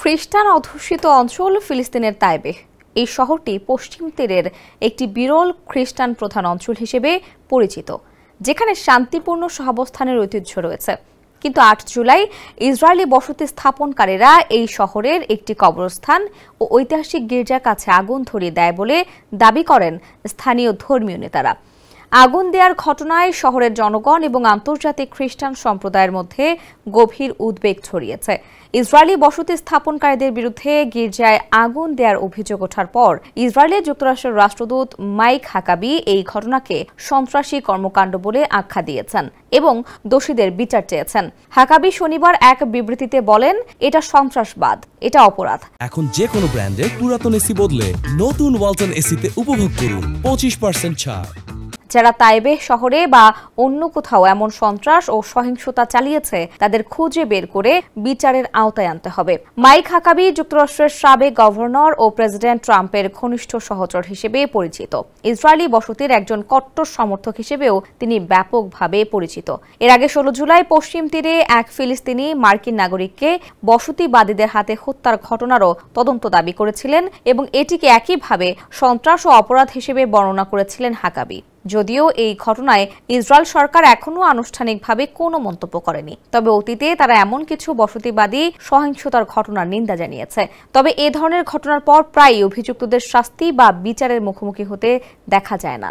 খ্রিস্টান অধ্যুষিত অঞ্চল ফিলিস্তিনের তাইবে। এই শহরটি পশ্চিম তীরের একটি বিরল খ্রিস্টান প্রধান অঞ্চল হিসেবে পরিচিত, যেখানে শান্তিপূর্ণ সহাবস্থানের ঐতিহ্য রয়েছে। কিন্তু ৮ জুলাই ইসরায়েলি বসতি স্থাপনকারীরা এই শহরের একটি কবরস্থান ও ঐতিহাসিক গির্জার কাছে আগুন ধরিয়ে দেয় বলে দাবি করেন স্থানীয় ধর্মীয় নেতারা। আগুন দেওয়ার ঘটনায় শহরের জনগণ এবং আন্তর্জাতিক খ্রিস্টান সম্প্রদায়ের মধ্যে গভীর উদ্বেগ ছড়িয়েছে। ইসরায়েলি বসতি স্থাপনকারীদের বিরুদ্ধে গির্জায় আগুন দেওয়ার অভিযোগ ওঠার পর ইসরায়েলে যুক্তরাষ্ট্রের রাষ্ট্রদূত মাইক হাকাবি এই ঘটনাকে সন্ত্রাসী কর্মকাণ্ড বলে আখ্যা দিয়েছেন এবং দোষীদের বিচার চেয়েছেন। হাকাবি শনিবার এক বিবৃতিতে বলেন, এটা সন্ত্রাসবাদ, এটা অপরাধ। এখন যে কোনো ব্র্যান্ডের পুরাতন এসি বদলে নতুন ওয়ালটন এসিতে উপভোগ করুন 25% ছাড়। যারা তাইবে শহরে বা অন্য কোথাও এমন সন্ত্রাস ও সহিংসতা চালিয়েছে তাদের খুঁজে বের করে বিচারের আওতায় আনতে হবে। মাইক হাকাবি যুক্তরাষ্ট্রের সাবেক গভর্নর ও প্রেসিডেন্ট ট্রাম্পের ঘনিষ্ঠ সহচর হিসেবে পরিচিত। ইসরায়েলি বসতির একজন কট্টর সমর্থক হিসেবেও তিনি ব্যাপকভাবে পরিচিত। এর আগে ১৬ জুলাই পশ্চিম তীরে এক ফিলিস্তিনি মার্কিন নাগরিককে বসতিবাদীদের হাতে হত্যার ঘটনারও তদন্ত দাবি করেছিলেন এবং এটিকে একইভাবে সন্ত্রাস ও অপরাধ হিসেবে বর্ণনা করেছিলেন হাকাবি। যদিও এই ঘটনায় ইসরায়েল সরকার এখনও আনুষ্ঠানিকভাবে কোনো মন্তব্য করেনি, তবে অতীতে তারা এমন কিছু বসতিবাদী সহিংসতার ঘটনার নিন্দা জানিয়েছে। তবে এ ধরনের ঘটনার পর প্রায়ই অভিযুক্তদের শাস্তি বা বিচারের মুখোমুখি হতে দেখা যায় না।